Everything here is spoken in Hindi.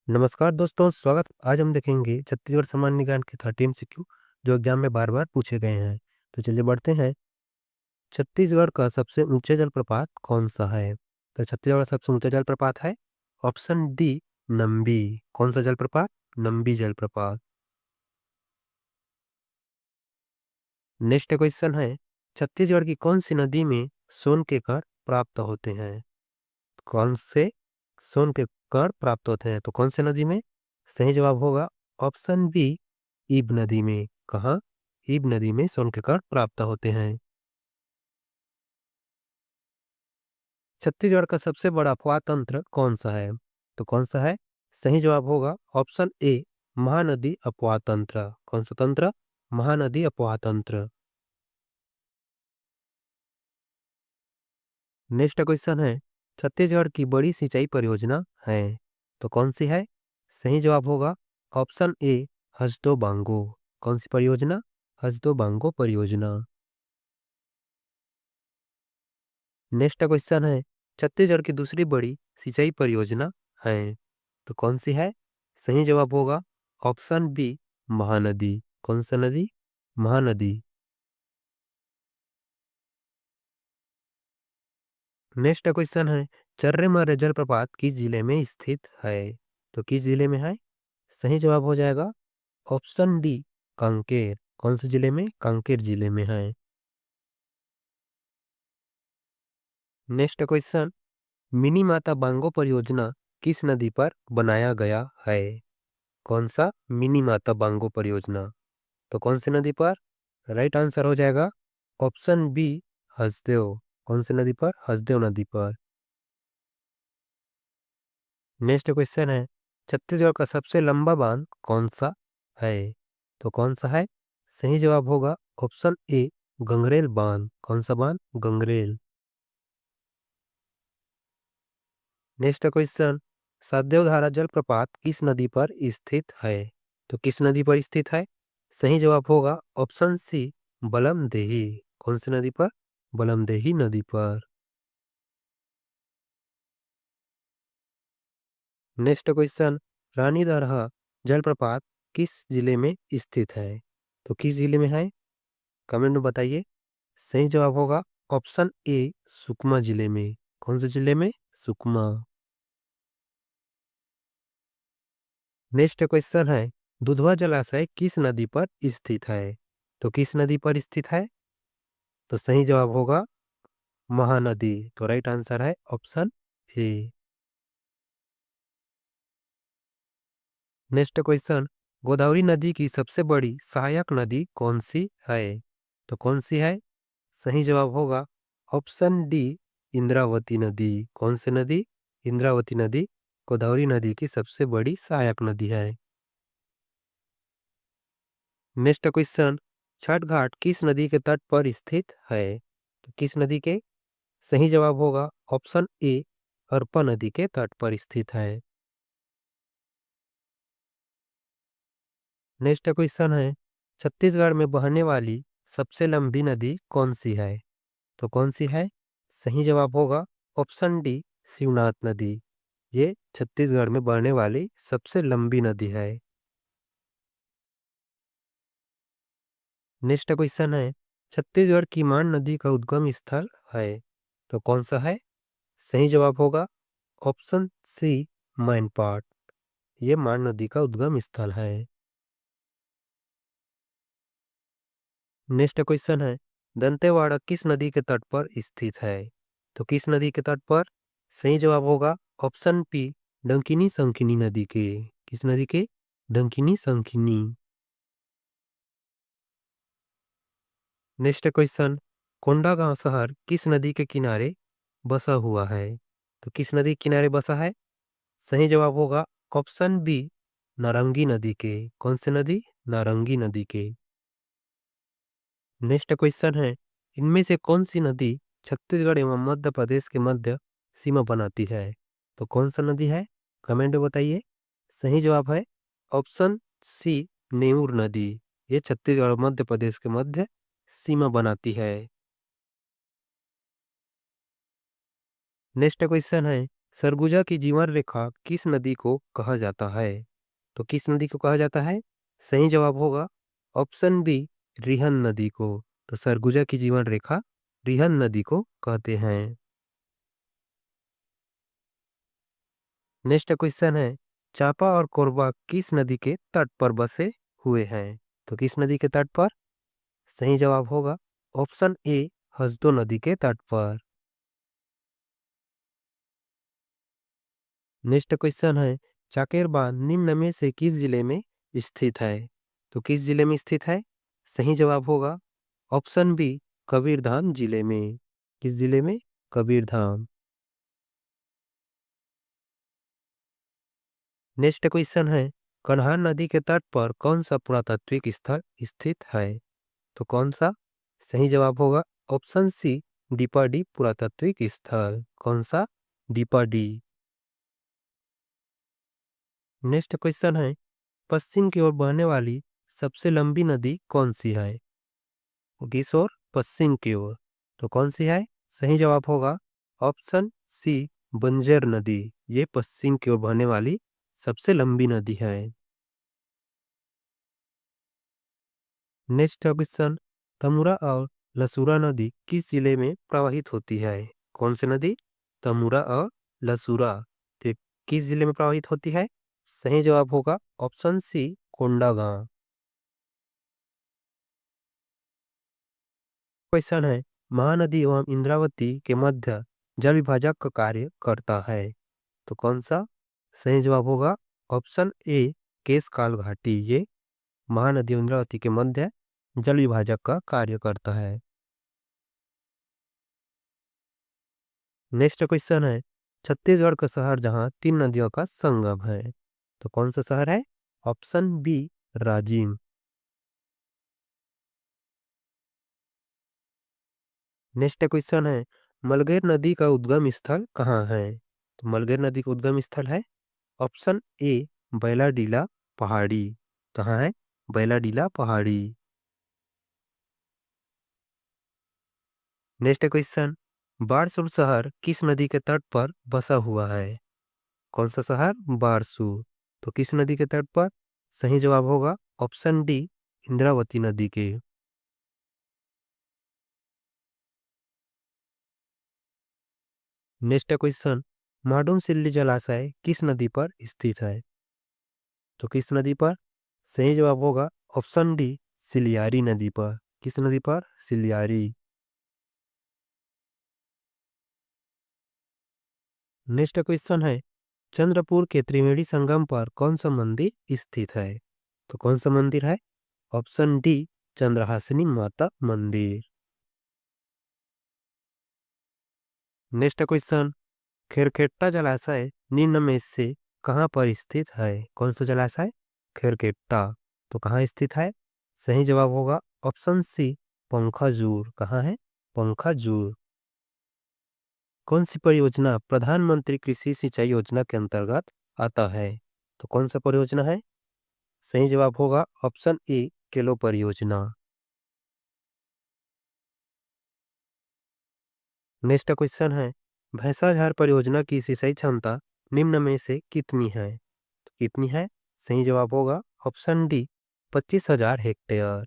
नमस्कार दोस्तों, स्वागत। आज हम देखेंगे छत्तीसगढ़ सामान्य ज्ञान के 30 एमसीक्यू जो एग्जाम में बार-बार पूछे गए हैं। तो चलिए बढ़ते हैं। छत्तीसगढ़ का सबसे ऊंचा जलप्रपात कौन सा है? तो छत्तीसगढ़ का सबसे ऊंचा जलप्रपात है ऑप्शन डी, नंबी। कौन सा जलप्रपात? नंबी जलप्रपात। नेक्स्ट क्वेश्चन है, छत्तीसगढ़ की कौन सी नदी में सोन के कण प्राप्त होते हैं? कौन से सोन के कण प्राप्त होते हैं? तो कौन से नदी में? सही जवाब होगा ऑप्शन बी, ईब नदी में। कहाँ? ईब नदी में सोन के कण प्राप्त होते हैं। छत्तीसगढ़ का सबसे बड़ा अफवाह तंत्र कौन सा है? तो कौन सा है? सही जवाब होगा ऑप्शन ए, महानदी अफवाह तंत्र। कौन सा तंत्र? महानदी अफवाह तंत्र। नेक्स्ट क्वेश्चन है, छत्तीसगढ़ की बड़ी सिंचाई परियोजना है तो कौन सी है? सही जवाब होगा ऑप्शन ए, हसदो बांगो। कौन सी परियोजना? हसदो बांगो परियोजना। नेक्स्ट क्वेश्चन है, छत्तीसगढ़ की दूसरी बड़ी सिंचाई परियोजना है तो कौन सी है? सही जवाब होगा ऑप्शन बी, महानदी। कौन सा नदी? महानदी। नेक्स्ट क्वेश्चन है, चर्रेमर्रे जलप्रपात किस जिले में स्थित है? तो किस जिले में है? सही जवाब हो जाएगा ऑप्शन डी, कांकेर। कौन से जिले में? कांकेर जिले में है। नेक्स्ट क्वेश्चन, मिनी माता बांगो परियोजना किस नदी पर बनाया गया है? कौन सा मिनी माता बांगो परियोजना? तो कौन सी नदी पर? राइट आंसर हो जाएगा ऑप्शन बी, हसदेव। कौन सी नदी पर? हसदेव नदी पर। नेक्स्ट क्वेश्चन है, छत्तीसगढ़ का सबसे लंबा बांध कौन सा है? तो कौन सा है? सही जवाब होगा ऑप्शन ए, गंगरेल बांध। कौन सा बांध? गंगरेल। नेक्स्ट क्वेश्चन, सदैव जलप्रपात किस नदी पर स्थित है? तो किस नदी पर स्थित है? सही जवाब होगा ऑप्शन सी, बलमदेही। कौन सी नदी पर? बलमदेही नदी पर। नेक्स्ट क्वेश्चन, रानीदरहा जलप्रपात किस जिले में स्थित है? तो किस जिले में है? कमेंट में बताइए। सही जवाब होगा ऑप्शन ए, सुकमा जिले में। कौन से जिले में? सुकमा। नेक्स्ट क्वेश्चन है, दुधवा जलाशय किस नदी पर स्थित है? तो किस नदी पर स्थित है? तो सही जवाब होगा महानदी। तो राइट आंसर है option A. Next question, Godavari नदी की सबसे बड़ी सहायक नदी कौन सी है? तो कौन सी है? सही जवाब होगा ऑप्शन डी, इंद्रावती नदी। कौन सी नदी? इंद्रावती नदी गोदावरी नदी की सबसे बड़ी सहायक नदी है। नेक्स्ट क्वेश्चन, छठ घाट किस नदी के तट पर स्थित है? तो किस नदी के? सही जवाब होगा ऑप्शन ए, हरपा नदी के तट पर स्थित है। नेक्स्ट क्वेश्चन है, छत्तीसगढ़ में बहने वाली सबसे लंबी नदी कौन सी है? तो कौन सी है? सही जवाब होगा ऑप्शन डी, शिवनाथ नदी। ये छत्तीसगढ़ में बहने वाली सबसे लंबी नदी है। नेक्स्ट क्वेश्चन है, छत्तीसगढ़ की मान नदी का उद्गम स्थल है तो कौन सा है? सही जवाब होगा ऑप्शन सी, मैनपाट। ये मान नदी का उद्गम स्थल है। नेक्स्ट क्वेश्चन है, दंतेवाड़ा किस नदी के तट पर स्थित है? तो किस नदी के तट पर? सही जवाब होगा ऑप्शन पी, डंकिनी संकिनी नदी के। किस नदी के? डंकिनी संकिनी। नेक्स्ट क्वेश्चन, कोंडागांव शहर किस नदी के किनारे बसा हुआ है? तो किस नदी के किनारे बसा है? सही जवाब होगा ऑप्शन बी, नारंगी नदी के। कौन सी नदी? नारंगी नदी के। नेक्स्ट क्वेश्चन है, इनमें से कौन सी नदी छत्तीसगढ़ एवं मध्य प्रदेश के मध्य सीमा बनाती है? तो कौन सा नदी है? कमेंट में बताइए। सही जवाब है ऑप्शन सी, नेऊर नदी। ये छत्तीसगढ़ और मध्य प्रदेश के मध्य सीमा बनाती है। नेक्स्ट क्वेश्चन है, सरगुजा की जीवन रेखा किस नदी को कहा जाता है? तो किस नदी को कहा जाता है? सही जवाब होगा ऑप्शन बी, रिहन नदी को। तो सरगुजा की जीवन रेखा रिहन नदी को कहते हैं। नेक्स्ट क्वेश्चन है, चापा और कोरबा किस नदी के तट पर बसे हुए हैं? तो किस नदी के तट पर? सही जवाब होगा ऑप्शन ए, हसदो नदी के तट पर। नेक्स्ट क्वेश्चन है, चाकेर बांध निम्न में से किस जिले में स्थित है? तो किस जिले में स्थित है? सही जवाब होगा ऑप्शन बी, कबीरधाम जिले में। किस जिले में? कबीरधाम। नेक्स्ट क्वेश्चन है, कन्हान नदी के तट पर कौन सा पुरातात्विक स्थल स्थित है? तो कौन सा? सही जवाब होगा ऑप्शन सी, डीपाडी पुरातात्विक स्थल। कौन सा? डीपाडी। नेक्स्ट क्वेश्चन है, पश्चिम की ओर बहने वाली सबसे लंबी नदी कौन सी है? किस ओर? पश्चिम की ओर। तो कौन सी है? सही जवाब होगा ऑप्शन सी, बंजर नदी। ये पश्चिम की ओर बहने वाली सबसे लंबी नदी है। नेक्स्ट क्वेश्चन, तमुरा और लसूरा नदी किस जिले में प्रवाहित होती है? कौन सी नदी? तमुरा और लसूरा। तो किस जिले में प्रवाहित होती है? सही जवाब होगा ऑप्शन सी, कोंडागांव। क्वेश्चन है, महानदी एवं इंद्रावती के मध्य जल विभाजक का कार्य करता है। तो कौन सा? सही जवाब होगा ऑप्शन ए, केशकाल घाटी। ये महानदी इंद्रावती के मध्य जल विभाजक का कार्य करता है। नेक्स्ट क्वेश्चन है, छत्तीसगढ़ का शहर जहां तीन नदियों का संगम है। तो कौन सा शहर है? Option B, Rajim. Next question है, मलगेर नदी का उद्गम स्थल कहाँ है? तो मलगेर नदी का उद्गम स्थल है ऑप्शन ए, बैलाडीला पहाड़ी। कहाँ है? बैलाडीला पहाड़ी। नेक्स्ट क्वेश्चन, बारसूर शहर किस नदी के तट पर बसा हुआ है? कौन सा शहर? बारसूर। तो किस नदी के तट पर? सही जवाब होगा ऑप्शन डी, इंद्रावती नदी के। नेक्स्ट क्वेश्चन, माडूम सिल्ली जलाशय किस नदी पर स्थित है? तो किस नदी पर? सही जवाब होगा ऑप्शन डी, सिलियारी नदी पर। किस नदी पर? सिलियारी। नेक्स्ट क्वेश्चन है, चंद्रपुर के त्रिवेणी संगम पर कौन सा मंदिर स्थित है? तो कौन सा मंदिर है? ऑप्शन डी, चंद्रहासिनी माता मंदिर। नेक्स्ट क्वेश्चन, खेरखेट्टा जलाशय निम्न में से कहाँ पर स्थित है? कौन सा जलाशय? खेरखेट्टा। तो कहाँ स्थित है? सही जवाब होगा ऑप्शन सी, पंखाजूर। कहाँ है? पंखाजूर। कौन सी परियोजना प्रधानमंत्री कृषि सिंचाई योजना के अंतर्गत आता है? तो कौन सा परियोजना है? सही जवाब होगा ऑप्शन ए, केलो परियोजना। नेक्स्ट क्वेश्चन है, भैंसाझार परियोजना की सिंचाई क्षमता निम्न में से कितनी है? तो कितनी है? सही जवाब होगा ऑप्शन डी, 25,000 हेक्टेयर।